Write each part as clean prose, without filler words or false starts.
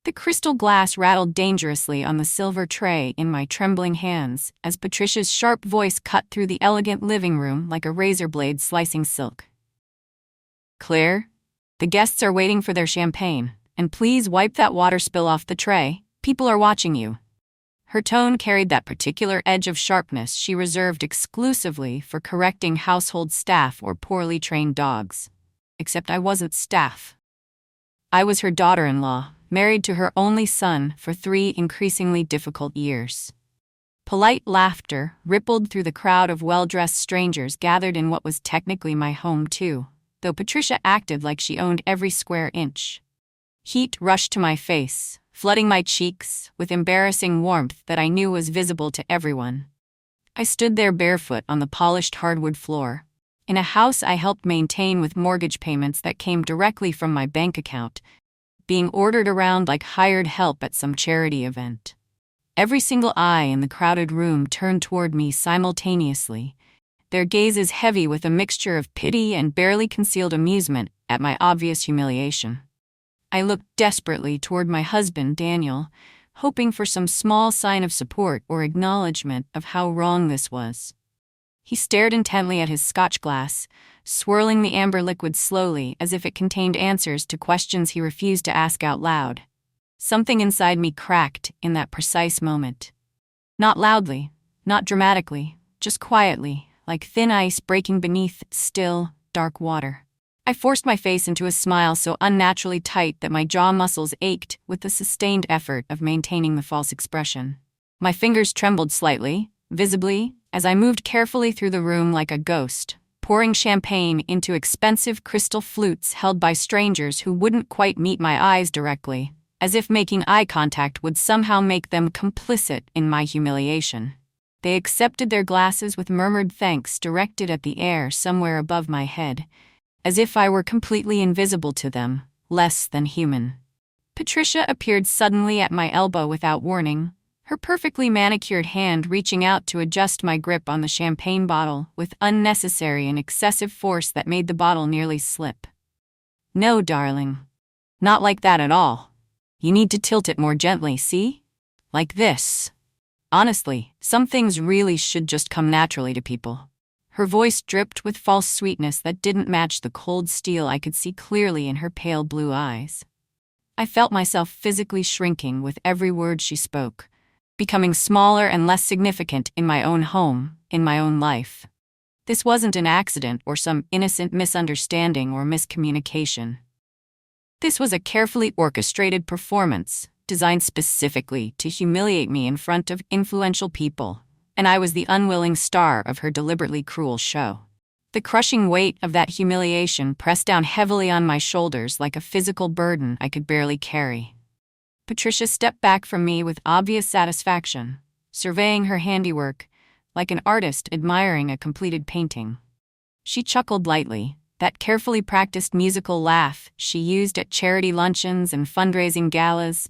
The crystal glass rattled dangerously on the silver tray in my trembling hands as Patricia's sharp voice cut through the elegant living room like a razor blade slicing silk. "Clear? The guests are waiting for their champagne, and please wipe that water spill off the tray. People are watching you." Her tone carried that particular edge of sharpness she reserved exclusively for correcting household staff or poorly trained dogs. Except I wasn't staff. I was her daughter-in-law, married to her only son for 3 increasingly difficult years. Polite laughter rippled through the crowd of well-dressed strangers gathered in what was technically my home too, though Patricia acted like she owned every square inch. Heat rushed to my face, flooding my cheeks with embarrassing warmth that I knew was visible to everyone. I stood there barefoot on the polished hardwood floor, in a house I helped maintain with mortgage payments that came directly from my bank account, being ordered around like hired help at some charity event. Every single eye in the crowded room turned toward me simultaneously, their gazes heavy with a mixture of pity and barely concealed amusement at my obvious humiliation. I looked desperately toward my husband, Daniel, hoping for some small sign of support or acknowledgement of how wrong this was. He stared intently at his scotch glass, swirling the amber liquid slowly as if it contained answers to questions he refused to ask out loud. Something inside me cracked in that precise moment. Not loudly, not dramatically, just quietly, like thin ice breaking beneath still, dark water. I forced my face into a smile so unnaturally tight that my jaw muscles ached with the sustained effort of maintaining the false expression. My fingers trembled slightly, visibly, as I moved carefully through the room like a ghost, pouring champagne into expensive crystal flutes held by strangers who wouldn't quite meet my eyes directly, as if making eye contact would somehow make them complicit in my humiliation. They accepted their glasses with murmured thanks directed at the air somewhere above my head, as if I were completely invisible to them, less than human. Patricia appeared suddenly at my elbow without warning, her perfectly manicured hand reaching out to adjust my grip on the champagne bottle with unnecessary and excessive force that made the bottle nearly slip. "No, darling. Not like that at all. You need to tilt it more gently, see? Like this. Honestly, some things really should just come naturally to people." Her voice dripped with false sweetness that didn't match the cold steel I could see clearly in her pale blue eyes. I felt myself physically shrinking with every word she spoke, becoming smaller and less significant in my own home, in my own life. This wasn't an accident or some innocent misunderstanding or miscommunication. This was a carefully orchestrated performance, designed specifically to humiliate me in front of influential people, and I was the unwilling star of her deliberately cruel show. The crushing weight of that humiliation pressed down heavily on my shoulders like a physical burden I could barely carry. Patricia stepped back from me with obvious satisfaction, surveying her handiwork, like an artist admiring a completed painting. She chuckled lightly, that carefully practiced musical laugh she used at charity luncheons and fundraising galas,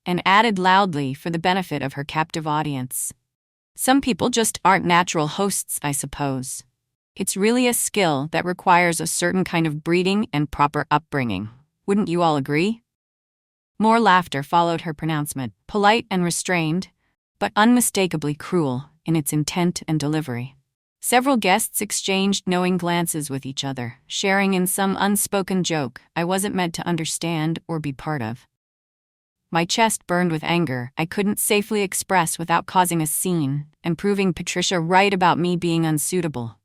and added loudly for the benefit of her captive audience. "Some people just aren't natural hosts, I suppose. It's really a skill that requires a certain kind of breeding and proper upbringing. Wouldn't you all agree?" More laughter followed her pronouncement, polite and restrained, but unmistakably cruel in its intent and delivery. Several guests exchanged knowing glances with each other, sharing in some unspoken joke I wasn't meant to understand or be part of. My chest burned with anger I couldn't safely express without causing a scene and proving Patricia right about me being unsuitable.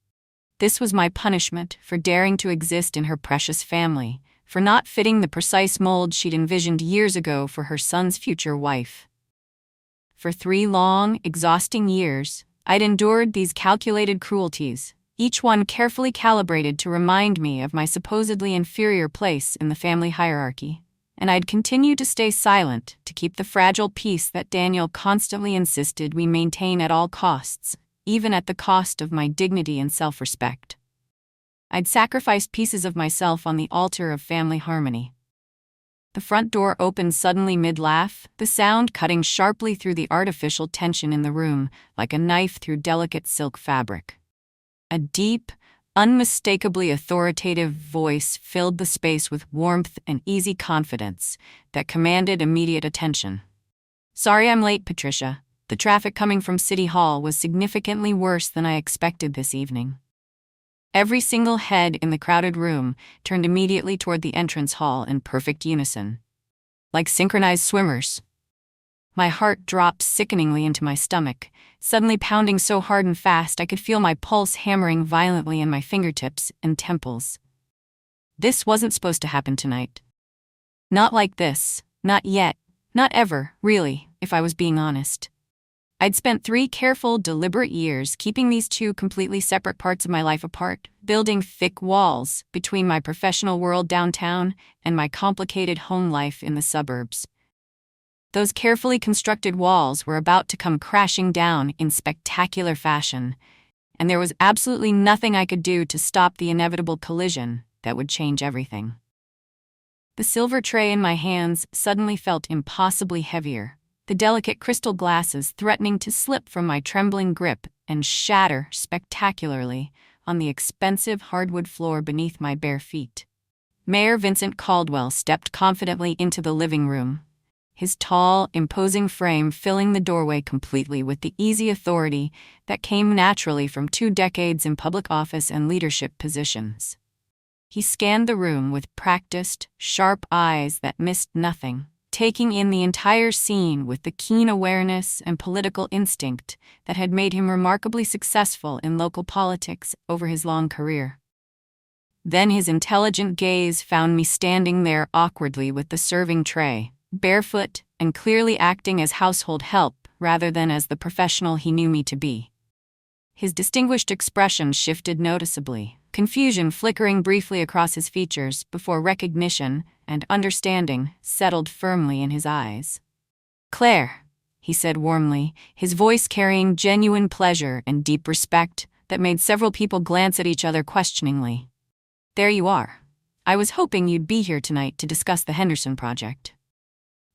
This was my punishment for daring to exist in her precious family, for not fitting the precise mold she'd envisioned years ago for her son's future wife. For 3 long, exhausting years, I'd endured these calculated cruelties, each one carefully calibrated to remind me of my supposedly inferior place in the family hierarchy. And I'd continue to stay silent to keep the fragile peace that Daniel constantly insisted we maintain at all costs, even at the cost of my dignity and self-respect. I'd sacrificed pieces of myself on the altar of family harmony. The front door opened suddenly mid-laugh, the sound cutting sharply through the artificial tension in the room like a knife through delicate silk fabric. A deep, unmistakably authoritative voice filled the space with warmth and easy confidence that commanded immediate attention. "Sorry I'm late, Patricia. The traffic coming from City Hall was significantly worse than I expected this evening." Every single head in the crowded room turned immediately toward the entrance hall in perfect unison. Like synchronized swimmers. My heart dropped sickeningly into my stomach, suddenly pounding so hard and fast I could feel my pulse hammering violently in my fingertips and temples. This wasn't supposed to happen tonight. Not like this, not yet, not ever, really, if I was being honest. I'd spent 3 careful, deliberate years keeping these two completely separate parts of my life apart, building thick walls between my professional world downtown and my complicated home life in the suburbs. Those carefully constructed walls were about to come crashing down in spectacular fashion, and there was absolutely nothing I could do to stop the inevitable collision that would change everything. The silver tray in my hands suddenly felt impossibly heavier, the delicate crystal glasses threatening to slip from my trembling grip and shatter spectacularly on the expensive hardwood floor beneath my bare feet. Mayor Vincent Caldwell stepped confidently into the living room, his tall, imposing frame filling the doorway completely with the easy authority that came naturally from 2 decades in public office and leadership positions. He scanned the room with practiced, sharp eyes that missed nothing, taking in the entire scene with the keen awareness and political instinct that had made him remarkably successful in local politics over his long career. Then his intelligent gaze found me standing there awkwardly with the serving tray, barefoot and clearly acting as household help rather than as the professional he knew me to be. His distinguished expression shifted noticeably, confusion flickering briefly across his features before recognition and understanding settled firmly in his eyes. "Claire," he said warmly, his voice carrying genuine pleasure and deep respect that made several people glance at each other questioningly. "There you are. I was hoping you'd be here tonight to discuss the Henderson project."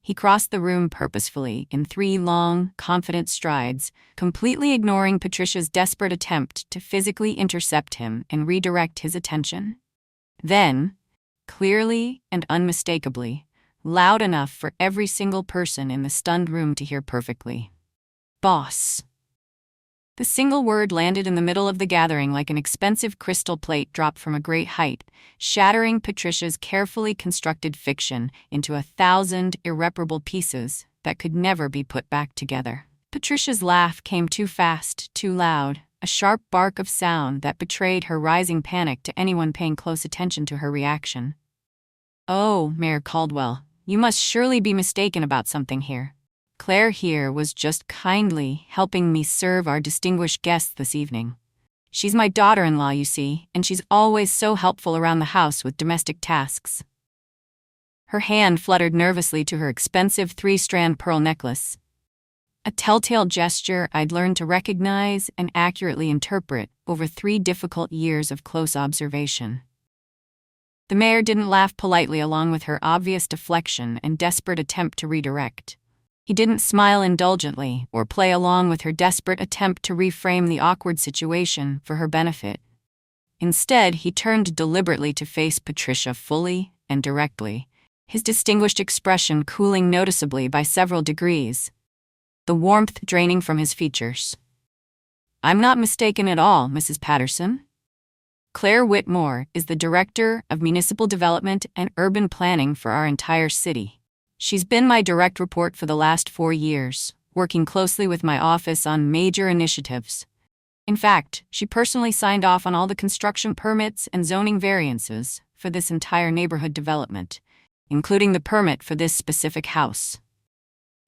He crossed the room purposefully in 3 long, confident strides, completely ignoring Patricia's desperate attempt to physically intercept him and redirect his attention. Then, clearly and unmistakably, loud enough for every single person in the stunned room to hear perfectly, "Boss." The single word landed in the middle of the gathering like an expensive crystal plate dropped from a great height, shattering Patricia's carefully constructed fiction into 1,000 irreparable pieces that could never be put back together. Patricia's laugh came too fast, too loud, a sharp bark of sound that betrayed her rising panic to anyone paying close attention to her reaction. "Oh, Mayor Caldwell, you must surely be mistaken about something here. Claire here was just kindly helping me serve our distinguished guests this evening. She's my daughter-in-law, you see, and she's always so helpful around the house with domestic tasks." Her hand fluttered nervously to her expensive 3-strand pearl necklace, a telltale gesture I'd learned to recognize and accurately interpret over 3 difficult years of close observation. The mayor didn't laugh politely along with her obvious deflection and desperate attempt to redirect. He didn't smile indulgently or play along with her desperate attempt to reframe the awkward situation for her benefit. Instead, he turned deliberately to face Patricia fully and directly, his distinguished expression cooling noticeably by several degrees, the warmth draining from his features. "I'm not mistaken at all, Mrs. Patterson. Claire Whitmore is the Director of Municipal Development and Urban Planning for our entire city. She's been my direct report for the last 4 years, working closely with my office on major initiatives. In fact, she personally signed off on all the construction permits and zoning variances for this entire neighborhood development, including the permit for this specific house."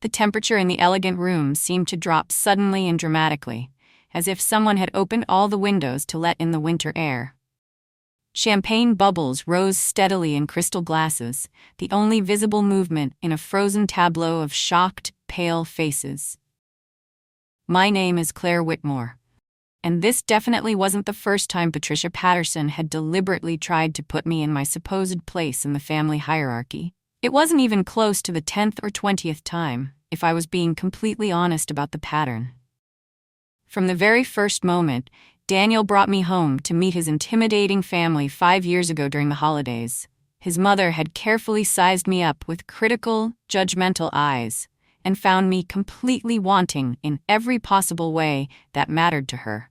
The temperature in the elegant room seemed to drop suddenly and dramatically, as if someone had opened all the windows to let in the winter air. Champagne bubbles rose steadily in crystal glasses, the only visible movement in a frozen tableau of shocked, pale faces. "My name is Claire Whitmore, and this definitely wasn't the first time Patricia Patterson had deliberately tried to put me in my supposed place in the family hierarchy. It wasn't even close to the 10th or 20th time, if I was being completely honest about the pattern. From the very first moment, Daniel brought me home to meet his intimidating family 5 years ago during the holidays. His mother had carefully sized me up with critical, judgmental eyes and found me completely wanting in every possible way that mattered to her.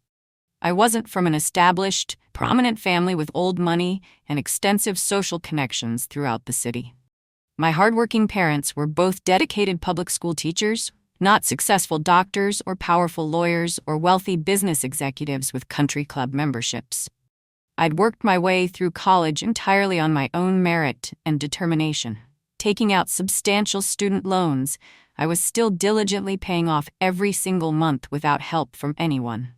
I wasn't from an established, prominent family with old money and extensive social connections throughout the city. My hardworking parents were both dedicated public school teachers, not successful doctors or powerful lawyers or wealthy business executives with country club memberships. I'd worked my way through college entirely on my own merit and determination. Taking out substantial student loans, I was still diligently paying off every single month without help from anyone.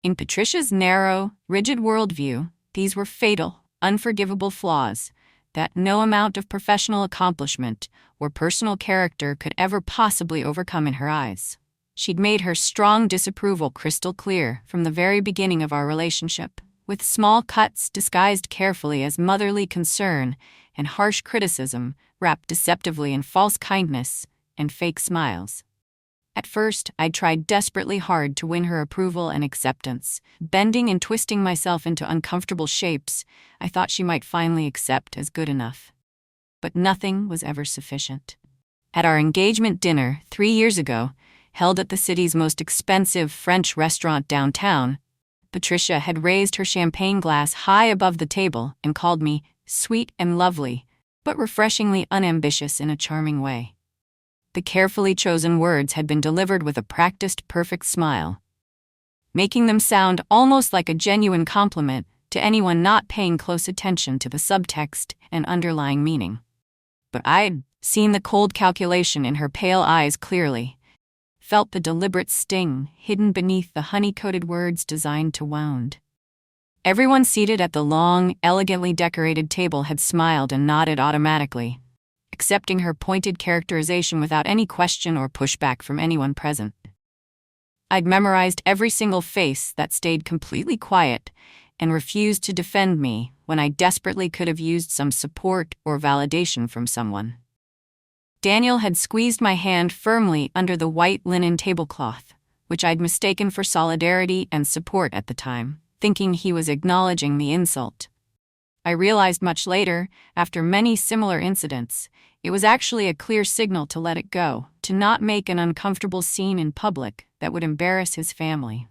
In Patricia's narrow, rigid worldview, these were fatal, unforgivable flaws that no amount of professional accomplishment or personal character could ever possibly overcome in her eyes. She'd made her strong disapproval crystal clear from the very beginning of our relationship, with small cuts disguised carefully as motherly concern and harsh criticism wrapped deceptively in false kindness and fake smiles. At first, I tried desperately hard to win her approval and acceptance, bending and twisting myself into uncomfortable shapes I thought she might finally accept as good enough. But nothing was ever sufficient. At our engagement dinner 3 years ago, held at the city's most expensive French restaurant downtown, Patricia had raised her champagne glass high above the table and called me sweet and lovely, but refreshingly unambitious in a charming way. The carefully chosen words had been delivered with a practiced, perfect smile, making them sound almost like a genuine compliment to anyone not paying close attention to the subtext and underlying meaning. But I'd seen the cold calculation in her pale eyes clearly, felt the deliberate sting hidden beneath the honey-coated words designed to wound. Everyone seated at the long, elegantly decorated table had smiled and nodded automatically, accepting her pointed characterization without any question or pushback from anyone present. I'd memorized every single face that stayed completely quiet and refused to defend me when I desperately could have used some support or validation from someone. Daniel had squeezed my hand firmly under the white linen tablecloth, which I'd mistaken for solidarity and support at the time, thinking he was acknowledging the insult. I realized much later, after many similar incidents, it was actually a clear signal to let it go, to not make an uncomfortable scene in public that would embarrass his family.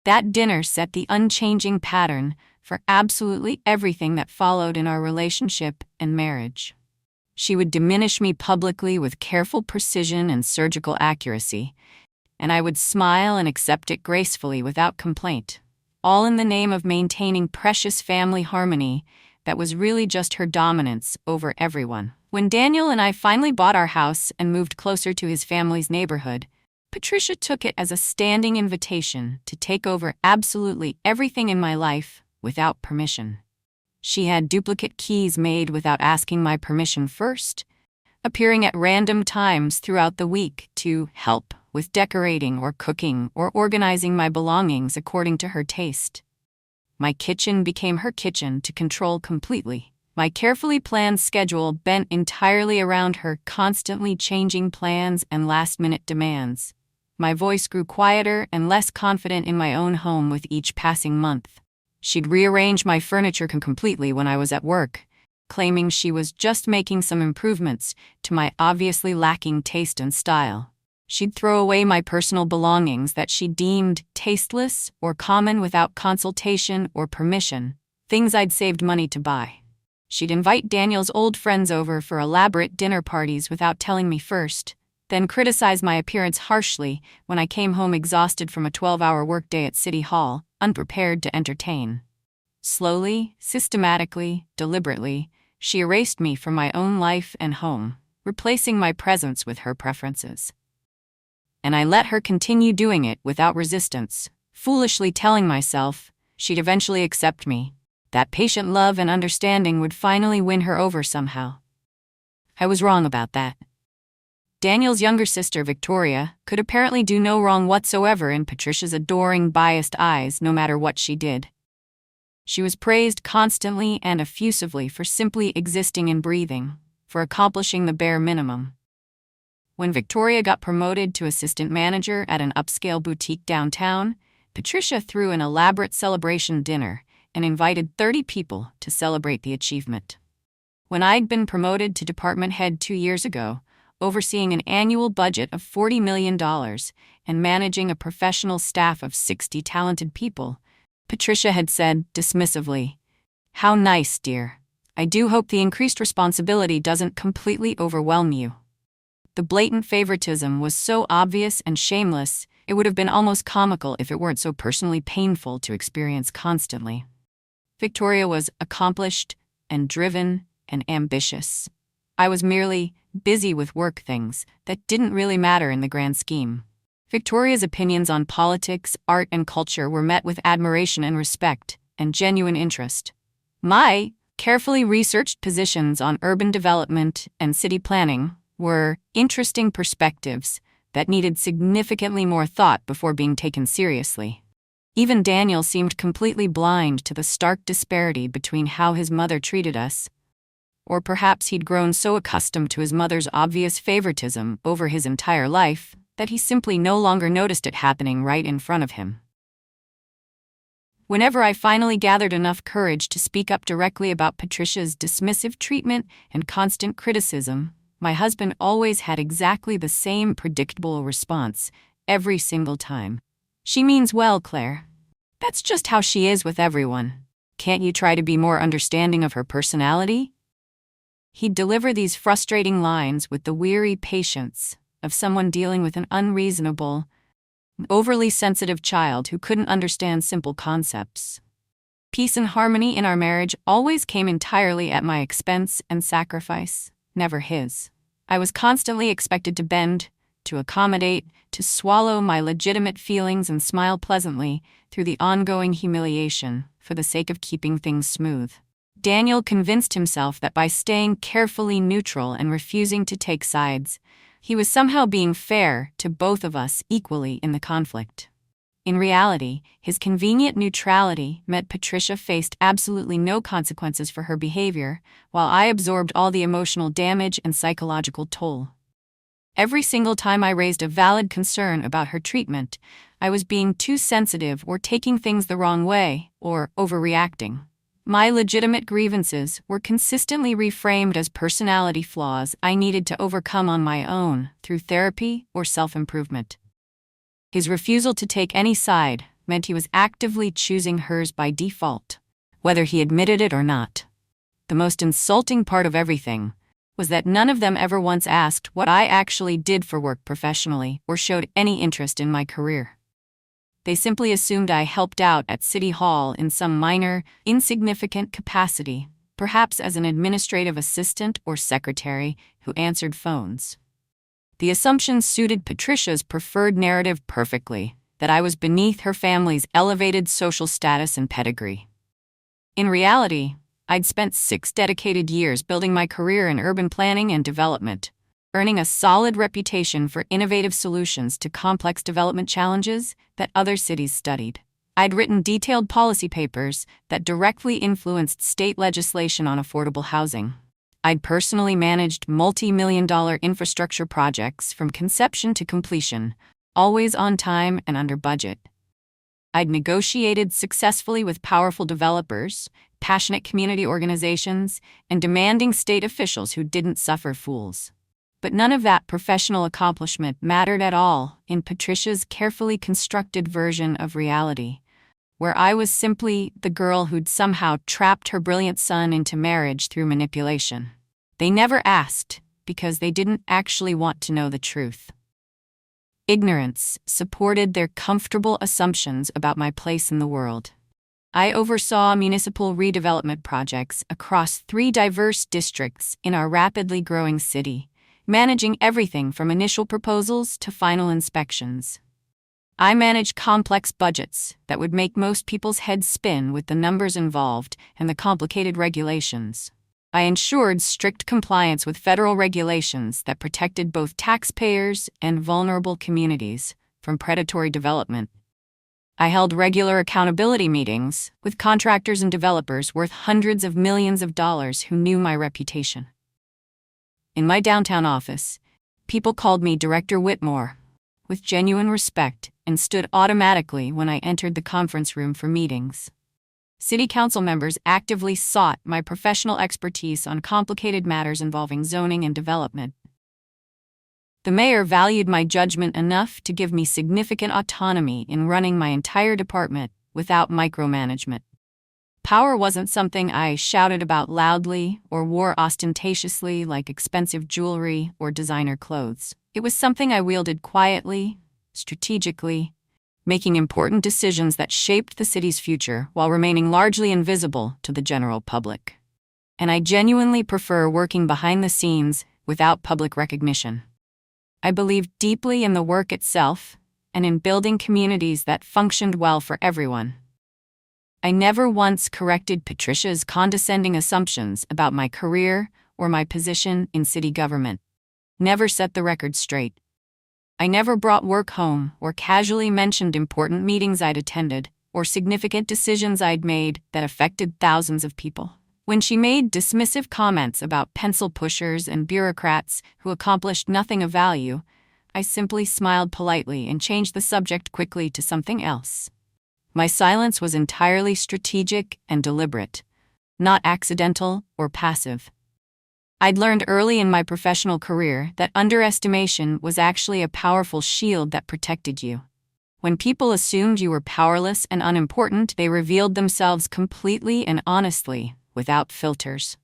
That dinner set the unchanging pattern for absolutely everything that followed in our relationship and marriage. She would diminish me publicly with careful precision and surgical accuracy, and I would smile and accept it gracefully without complaint, all in the name of maintaining precious family harmony that was really just her dominance over everyone. When Daniel and I finally bought our house and moved closer to his family's neighborhood, Patricia took it as a standing invitation to take over absolutely everything in my life without permission. She had duplicate keys made without asking my permission first, appearing at random times throughout the week to help with decorating or cooking or organizing my belongings according to her taste. My kitchen became her kitchen to control completely. My carefully planned schedule bent entirely around her constantly changing plans and last-minute demands. My voice grew quieter and less confident in my own home with each passing month. She'd rearrange my furniture completely when I was at work, claiming she was just making some improvements to my obviously lacking taste and style. She'd throw away my personal belongings that she deemed tasteless or common without consultation or permission, things I'd saved money to buy. She'd invite Daniel's old friends over for elaborate dinner parties without telling me first, then criticize my appearance harshly when I came home exhausted from a 12-hour workday at City Hall, unprepared to entertain. Slowly, systematically, deliberately, she erased me from my own life and home, replacing my presence with her preferences. And I let her continue doing it without resistance, foolishly telling myself she'd eventually accept me, that patient love and understanding would finally win her over somehow. I was wrong about that. Daniel's younger sister, Victoria, could apparently do no wrong whatsoever in Patricia's adoring, biased eyes no matter what she did. She was praised constantly and effusively for simply existing and breathing, for accomplishing the bare minimum. When Victoria got promoted to assistant manager at an upscale boutique downtown, Patricia threw an elaborate celebration dinner and invited 30 people to celebrate the achievement. When I'd been promoted to department head 2 years ago, overseeing an annual budget of $40 million and managing a professional staff of 60 talented people, Patricia had said dismissively, "How nice, dear. I do hope the increased responsibility doesn't completely overwhelm you." The blatant favoritism was so obvious and shameless, it would have been almost comical if it weren't so personally painful to experience constantly. Victoria was accomplished and driven and ambitious. I was merely busy with work things that didn't really matter in the grand scheme. Victoria's opinions on politics, art, and culture were met with admiration and respect and genuine interest. My carefully researched positions on urban development and city planning were interesting perspectives that needed significantly more thought before being taken seriously. Even Daniel seemed completely blind to the stark disparity between how his mother treated us. Or perhaps he'd grown so accustomed to his mother's obvious favoritism over his entire life that he simply no longer noticed it happening right in front of him. Whenever I finally gathered enough courage to speak up directly about Patricia's dismissive treatment and constant criticism, my husband always had exactly the same predictable response every single time. "She means well, Claire. That's just how she is with everyone. Can't you try to be more understanding of her personality?" He'd deliver these frustrating lines with the weary patience of someone dealing with an unreasonable, overly sensitive child who couldn't understand simple concepts. Peace and harmony in our marriage always came entirely at my expense and sacrifice, never his. I was constantly expected to bend, to accommodate, to swallow my legitimate feelings and smile pleasantly through the ongoing humiliation for the sake of keeping things smooth. Daniel convinced himself that by staying carefully neutral and refusing to take sides, he was somehow being fair to both of us equally in the conflict. In reality, his convenient neutrality meant Patricia faced absolutely no consequences for her behavior, while I absorbed all the emotional damage and psychological toll. Every single time I raised a valid concern about her treatment, I was being too sensitive or taking things the wrong way, or overreacting. My legitimate grievances were consistently reframed as personality flaws I needed to overcome on my own through therapy or self-improvement. His refusal to take any side meant he was actively choosing hers by default, whether he admitted it or not. The most insulting part of everything was that none of them ever once asked what I actually did for work professionally or showed any interest in my career. They simply assumed I helped out at City Hall in some minor, insignificant capacity, perhaps as an administrative assistant or secretary who answered phones. The assumption suited Patricia's preferred narrative perfectly, that I was beneath her family's elevated social status and pedigree. In reality, I'd spent 6 dedicated years building my career in urban planning and development, earning a solid reputation for innovative solutions to complex development challenges that other cities studied. I'd written detailed policy papers that directly influenced state legislation on affordable housing. I'd personally managed multi-million-dollar infrastructure projects from conception to completion, always on time and under budget. I'd negotiated successfully with powerful developers, passionate community organizations, and demanding state officials who didn't suffer fools. But none of that professional accomplishment mattered at all in Patricia's carefully constructed version of reality, where I was simply the girl who'd somehow trapped her brilliant son into marriage through manipulation. They never asked, because they didn't actually want to know the truth. Ignorance supported their comfortable assumptions about my place in the world. I oversaw municipal redevelopment projects across 3 diverse districts in our rapidly growing city, managing everything from initial proposals to final inspections. I managed complex budgets that would make most people's heads spin with the numbers involved and the complicated regulations. I ensured strict compliance with federal regulations that protected both taxpayers and vulnerable communities from predatory development. I held regular accountability meetings with contractors and developers worth hundreds of millions of dollars who knew my reputation. In my downtown office, people called me Director Whitmore, with genuine respect and stood automatically when I entered the conference room for meetings. City council members actively sought my professional expertise on complicated matters involving zoning and development. The mayor valued my judgment enough to give me significant autonomy in running my entire department without micromanagement. Power wasn't something I shouted about loudly or wore ostentatiously like expensive jewelry or designer clothes. It was something I wielded quietly, strategically, making important decisions that shaped the city's future while remaining largely invisible to the general public. And I genuinely prefer working behind the scenes without public recognition. I believed deeply in the work itself and in building communities that functioned well for everyone. I never once corrected Patricia's condescending assumptions about my career or my position in city government. Never set the record straight. I never brought work home or casually mentioned important meetings I'd attended or significant decisions I'd made that affected thousands of people. When she made dismissive comments about pencil pushers and bureaucrats who accomplished nothing of value, I simply smiled politely and changed the subject quickly to something else. My silence was entirely strategic and deliberate, not accidental or passive. I'd learned early in my professional career that underestimation was actually a powerful shield that protected you. When people assumed you were powerless and unimportant, they revealed themselves completely and honestly, without filters.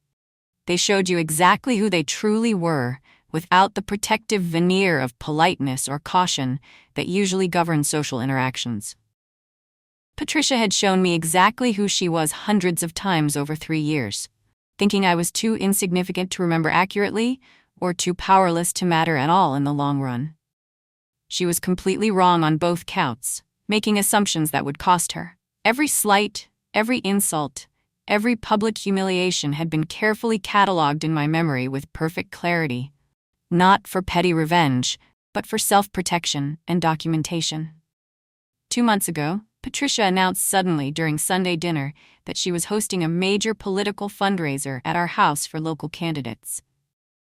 They showed you exactly who they truly were, without the protective veneer of politeness or caution that usually governs social interactions. Patricia had shown me exactly who she was hundreds of times over 3 years, thinking I was too insignificant to remember accurately or too powerless to matter at all in the long run. She was completely wrong on both counts, making assumptions that would cost her. Every slight, every insult, every public humiliation had been carefully catalogued in my memory with perfect clarity, not for petty revenge, but for self-protection and documentation. 2 months ago, Patricia announced suddenly during Sunday dinner that she was hosting a major political fundraiser at our house for local candidates.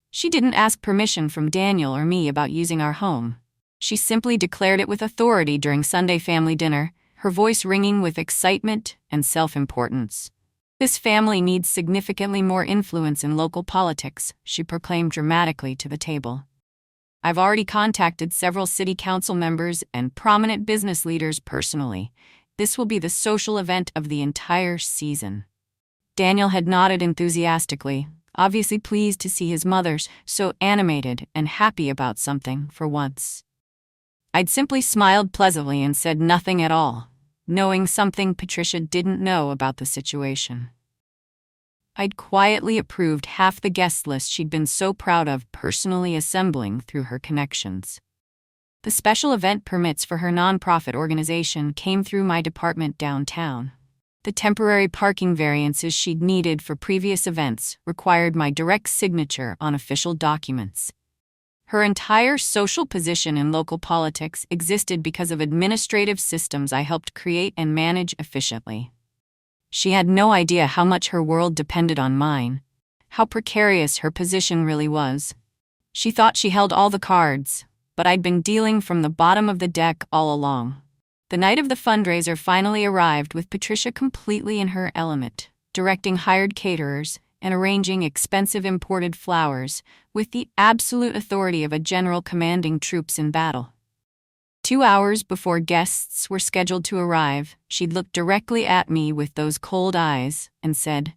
She didn't ask permission from Daniel or me about using our home. She simply declared it with authority during Sunday family dinner, her voice ringing with excitement and self-importance. "This family needs significantly more influence in local politics," she proclaimed dramatically to the table. "I've already contacted several city council members and prominent business leaders personally. This will be the social event of the entire season." Daniel had nodded enthusiastically, obviously pleased to see his mother so animated and happy about something for once. I'd simply smiled pleasantly and said nothing at all, knowing something Patricia didn't know about the situation. I'd quietly approved half the guest list she'd been so proud of personally assembling through her connections. The special event permits for her nonprofit organization came through my department downtown. The temporary parking variances she'd needed for previous events required my direct signature on official documents. Her entire social position in local politics existed because of administrative systems I helped create and manage efficiently. She had no idea how much her world depended on mine, how precarious her position really was. She thought she held all the cards, but I'd been dealing from the bottom of the deck all along. The night of the fundraiser finally arrived with Patricia completely in her element, directing hired caterers and arranging expensive imported flowers with the absolute authority of a general commanding troops in battle. 2 hours before guests were scheduled to arrive, she'd looked directly at me with those cold eyes and said,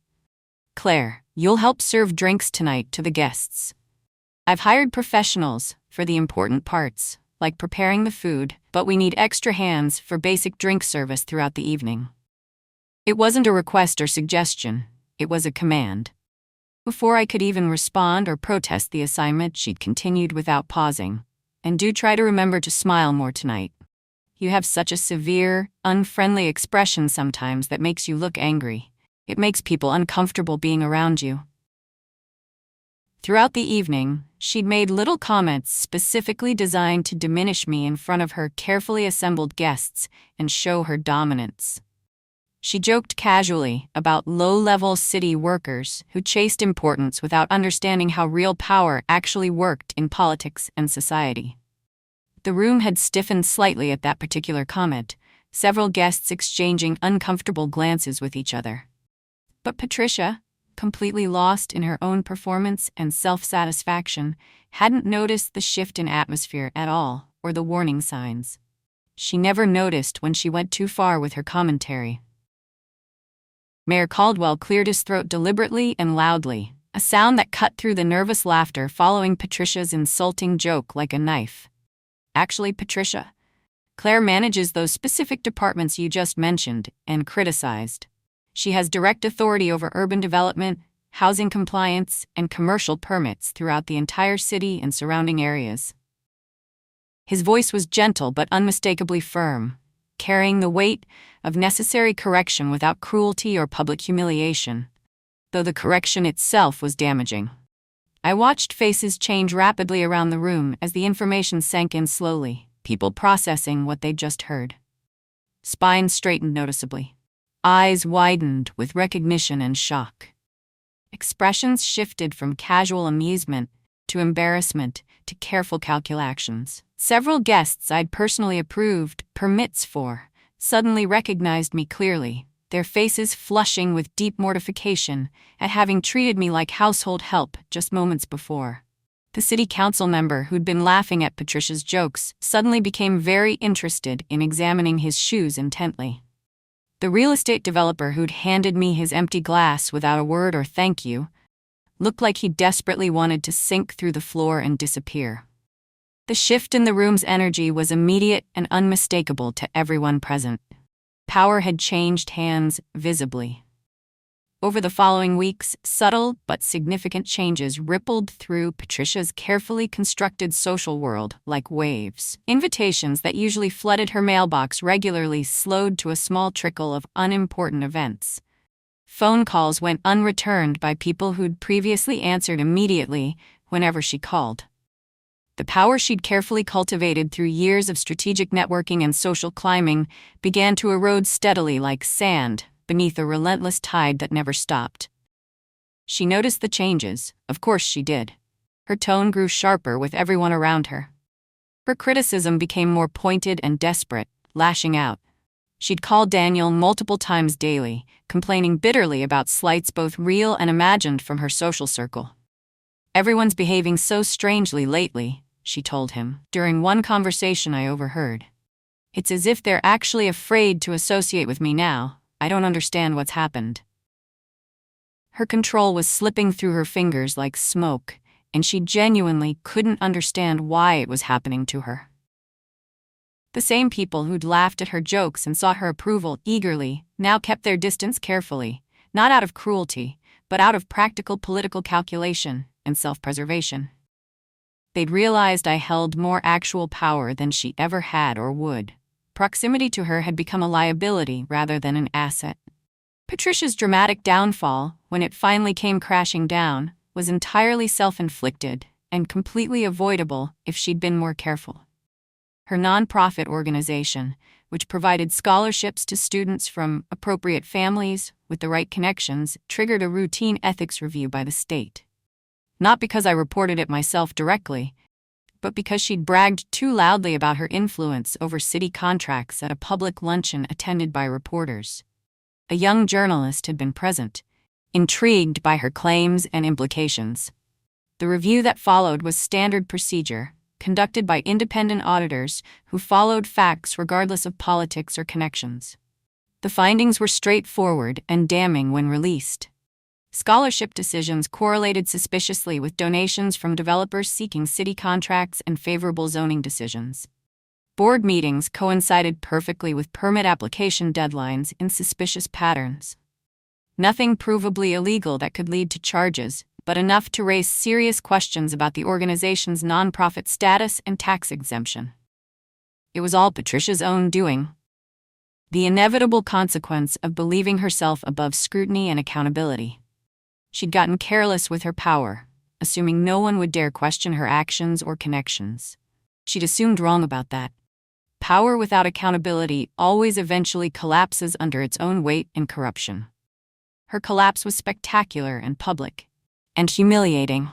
"Claire, you'll help serve drinks tonight to the guests. I've hired professionals for the important parts, like preparing the food, but we need extra hands for basic drink service throughout the evening." It wasn't a request or suggestion, it was a command. Before I could even respond or protest the assignment, she'd continued without pausing. "And do try to remember to smile more tonight. You have such a severe, unfriendly expression sometimes that makes you look angry. It makes people uncomfortable being around you." Throughout the evening, she'd made little comments specifically designed to diminish me in front of her carefully assembled guests and show her dominance. She joked casually about low-level city workers who chased importance without understanding how real power actually worked in politics and society. The room had stiffened slightly at that particular comment, several guests exchanging uncomfortable glances with each other. But Patricia, completely lost in her own performance and self-satisfaction, hadn't noticed the shift in atmosphere at all, or the warning signs. She never noticed when she went too far with her commentary. Mayor Caldwell cleared his throat deliberately and loudly, a sound that cut through the nervous laughter following Patricia's insulting joke like a knife. Actually, Patricia, Claire manages those specific departments you just mentioned and criticized. She has direct authority over urban development, housing compliance, and commercial permits throughout the entire city and surrounding areas. His voice was gentle but unmistakably firm, carrying the weight of necessary correction without cruelty or public humiliation, though the correction itself was damaging. I watched faces change rapidly around the room as the information sank in slowly, people processing what they'd just heard. Spines straightened noticeably. Eyes widened with recognition and shock. Expressions shifted from casual amusement to embarrassment to careful calculations. Several guests I'd personally approved permits for suddenly recognized me clearly, their faces flushing with deep mortification at having treated me like household help just moments before. The city council member who'd been laughing at Patricia's jokes suddenly became very interested in examining his shoes intently. The real estate developer who'd handed me his empty glass without a word or thank you looked like he desperately wanted to sink through the floor and disappear. The shift in the room's energy was immediate and unmistakable to everyone present. Power had changed hands visibly. Over the following weeks, subtle but significant changes rippled through Patricia's carefully constructed social world like waves. Invitations that usually flooded her mailbox regularly slowed to a small trickle of unimportant events. Phone calls went unreturned by people who'd previously answered immediately whenever she called. The power she'd carefully cultivated through years of strategic networking and social climbing began to erode steadily like sand beneath a relentless tide that never stopped. She noticed the changes, of course she did. Her tone grew sharper with everyone around her. Her criticism became more pointed and desperate, lashing out. She'd call Daniel multiple times daily, complaining bitterly about slights both real and imagined from her social circle. "Everyone's behaving so strangely lately," she told him, during one conversation I overheard. "It's as if they're actually afraid to associate with me now. I don't understand what's happened." Her control was slipping through her fingers like smoke, and she genuinely couldn't understand why it was happening to her. The same people who'd laughed at her jokes and sought her approval eagerly now kept their distance carefully, not out of cruelty, but out of practical political calculation and self-preservation. They'd realized I held more actual power than she ever had or would. Proximity to her had become a liability rather than an asset. Patricia's dramatic downfall, when it finally came crashing down, was entirely self-inflicted and completely avoidable if she'd been more careful. Her nonprofit organization, which provided scholarships to students from appropriate families with the right connections, triggered a routine ethics review by the state. Not because I reported it myself directly, but because she'd bragged too loudly about her influence over city contracts at a public luncheon attended by reporters. A young journalist had been present, intrigued by her claims and implications. The review that followed was standard procedure, conducted by independent auditors who followed facts regardless of politics or connections. The findings were straightforward and damning when released. Scholarship decisions correlated suspiciously with donations from developers seeking city contracts and favorable zoning decisions. Board meetings coincided perfectly with permit application deadlines in suspicious patterns. Nothing provably illegal that could lead to charges, but enough to raise serious questions about the organization's nonprofit status and tax exemption. It was all Patricia's own doing. The inevitable consequence of believing herself above scrutiny and accountability. She'd gotten careless with her power, assuming no one would dare question her actions or connections. She'd assumed wrong about that. Power without accountability always eventually collapses under its own weight and corruption. Her collapse was spectacular and public, and humiliating.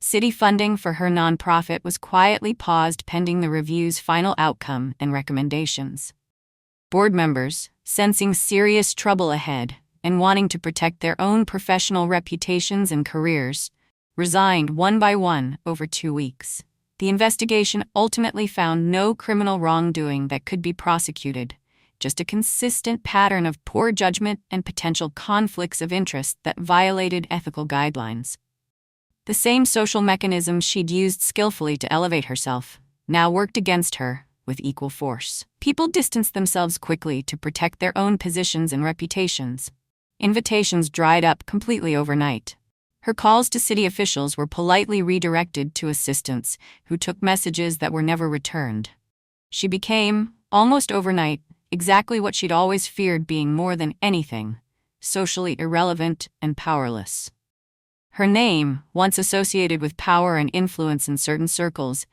City funding for her nonprofit was quietly paused pending the review's final outcome and recommendations. Board members, sensing serious trouble ahead and wanting to protect their own professional reputations and careers, resigned one by one over 2 weeks. The investigation ultimately found no criminal wrongdoing that could be prosecuted, just a consistent pattern of poor judgment and potential conflicts of interest that violated ethical guidelines. The same social mechanisms she'd used skillfully to elevate herself now worked against her with equal force. People distanced themselves quickly to protect their own positions and reputations. Invitations dried up completely overnight. Her calls to city officials were politely redirected to assistants who took messages that were never returned. She became, almost overnight, exactly what she'd always feared being more than anything: socially irrelevant and powerless. Her name, once associated with power and influence in certain circles,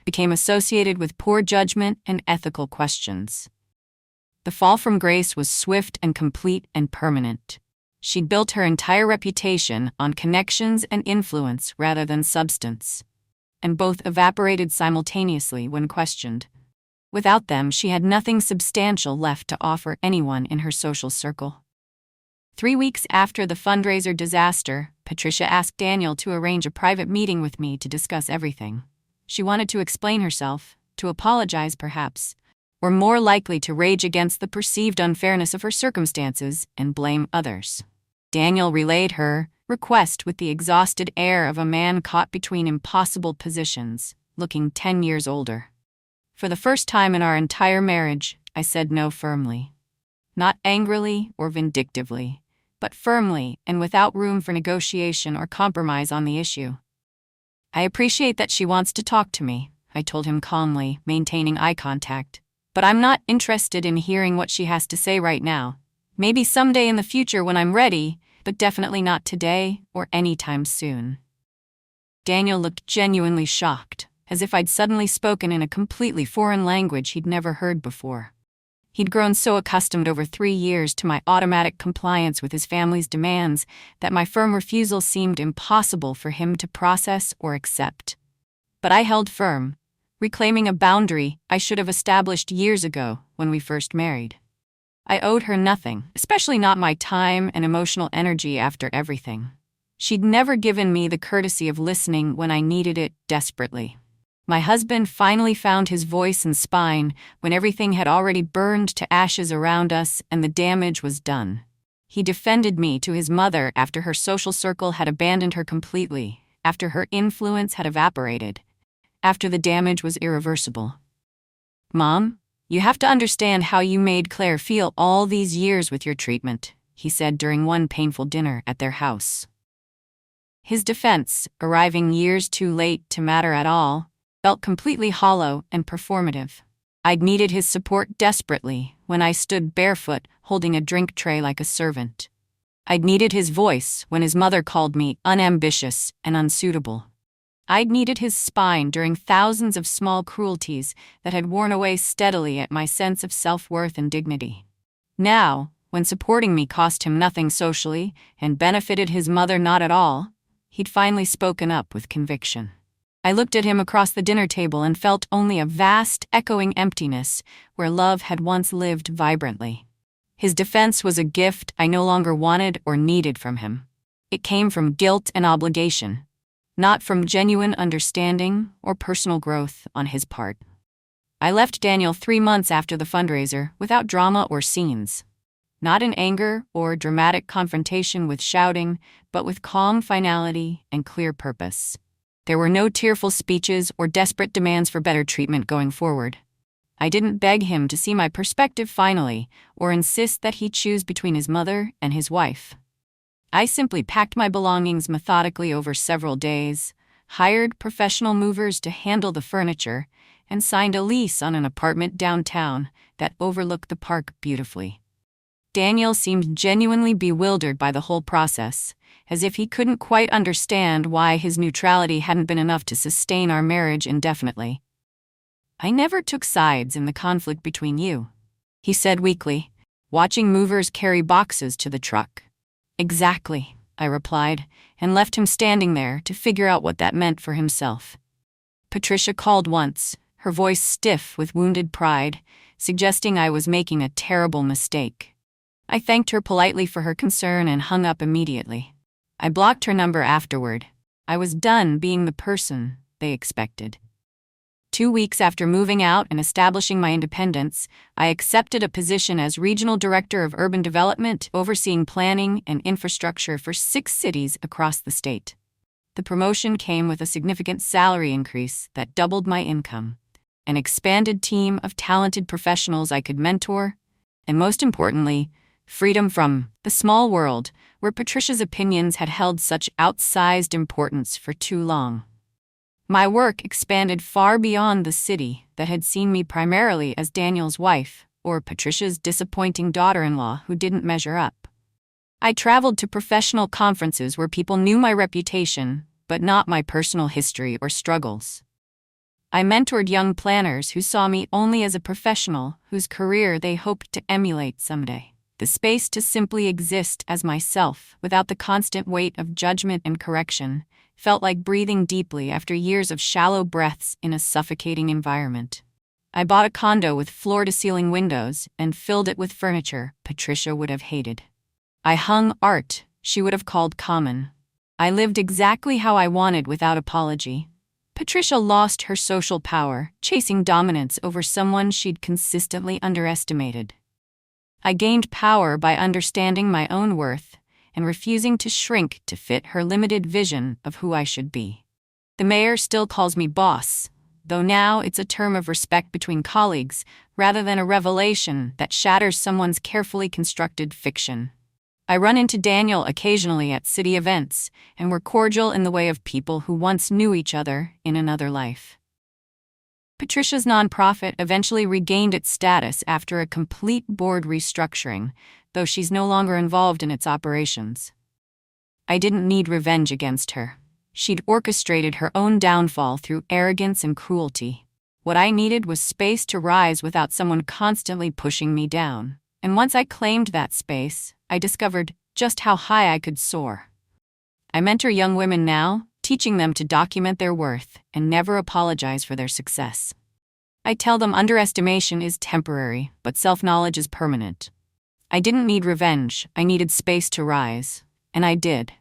became associated with poor judgment and ethical questions. The fall from grace was swift and complete and permanent. She'd built her entire reputation on connections and influence rather than substance, and both evaporated simultaneously when questioned. Without them, she had nothing substantial left to offer anyone in her social circle. 3 weeks after the fundraiser disaster, Patricia asked Daniel to arrange a private meeting with me to discuss everything. She wanted to explain herself, to apologize perhaps, or more likely to rage against the perceived unfairness of her circumstances and blame others. Daniel relayed her request with the exhausted air of a man caught between impossible positions, looking 10 years older. For the first time in our entire marriage, I said no firmly. Not angrily or vindictively, but firmly and without room for negotiation or compromise on the issue. I appreciate that she wants to talk to me, I told him calmly, maintaining eye contact. But I'm not interested in hearing what she has to say right now. Maybe someday in the future when I'm ready, but definitely not today or anytime soon. Daniel looked genuinely shocked, as if I'd suddenly spoken in a completely foreign language he'd never heard before. He'd grown so accustomed over 3 years to my automatic compliance with his family's demands that my firm refusal seemed impossible for him to process or accept. But I held firm, reclaiming a boundary I should have established years ago when we first married. I owed her nothing, especially not my time and emotional energy after everything. She'd never given me the courtesy of listening when I needed it desperately. My husband finally found his voice and spine when everything had already burned to ashes around us and the damage was done. He defended me to his mother after her social circle had abandoned her completely, after her influence had evaporated, after the damage was irreversible. "Mom, you have to understand how you made Claire feel all these years with your treatment," he said during one painful dinner at their house. His defense, arriving years too late to matter at all, felt completely hollow and performative. I'd needed his support desperately when I stood barefoot holding a drink tray like a servant. I'd needed his voice when his mother called me unambitious and unsuitable. I'd needed his spine during thousands of small cruelties that had worn away steadily at my sense of self-worth and dignity. Now, when supporting me cost him nothing socially and benefited his mother not at all, he'd finally spoken up with conviction. I looked at him across the dinner table and felt only a vast, echoing emptiness where love had once lived vibrantly. His defense was a gift I no longer wanted or needed from him. It came from guilt and obligation, not from genuine understanding or personal growth on his part. I left Daniel 3 months after the fundraiser without drama or scenes. Not in anger or dramatic confrontation with shouting, but with calm finality and clear purpose. There were no tearful speeches or desperate demands for better treatment going forward. I didn't beg him to see my perspective finally, or insist that he choose between his mother and his wife. I simply packed my belongings methodically over several days, hired professional movers to handle the furniture, and signed a lease on an apartment downtown that overlooked the park beautifully. Daniel seemed genuinely bewildered by the whole process, as if he couldn't quite understand why his neutrality hadn't been enough to sustain our marriage indefinitely. "I never took sides in the conflict between you," he said weakly, watching movers carry boxes to the truck. "Exactly. I replied, and left him standing there to figure out what that meant for himself. Patricia called once, her voice stiff with wounded pride, suggesting I was making a terrible mistake. I thanked her politely for her concern and hung up immediately. I blocked her number afterward. I was done being the person they expected. 2 weeks after moving out and establishing my independence, I accepted a position as Regional Director of Urban Development, overseeing planning and infrastructure for 6 cities across the state. The promotion came with a significant salary increase that doubled my income, an expanded team of talented professionals I could mentor, and most importantly, freedom from the small world where Patricia's opinions had held such outsized importance for too long. My work expanded far beyond the city that had seen me primarily as Daniel's wife, or Patricia's disappointing daughter-in-law who didn't measure up. I traveled to professional conferences where people knew my reputation, but not my personal history or struggles. I mentored young planners who saw me only as a professional whose career they hoped to emulate someday. The space to simply exist as myself without the constant weight of judgment and correction felt like breathing deeply after years of shallow breaths in a suffocating environment. I bought a condo with floor-to-ceiling windows and filled it with furniture Patricia would have hated. I hung art she would have called common. I lived exactly how I wanted without apology. Patricia lost her social power, chasing dominance over someone she'd consistently underestimated. I gained power by understanding my own worth and refusing to shrink to fit her limited vision of who I should be. The mayor still calls me boss, though now it's a term of respect between colleagues rather than a revelation that shatters someone's carefully constructed fiction. I run into Daniel occasionally at city events, and we're cordial in the way of people who once knew each other in another life. Patricia's nonprofit eventually regained its status after a complete board restructuring, though she's no longer involved in its operations. I didn't need revenge against her. She'd orchestrated her own downfall through arrogance and cruelty. What I needed was space to rise without someone constantly pushing me down. And once I claimed that space, I discovered just how high I could soar. I mentor young women now, teaching them to document their worth and never apologize for their success. I tell them underestimation is temporary, but self-knowledge is permanent. I didn't need revenge, I needed space to rise, and I did.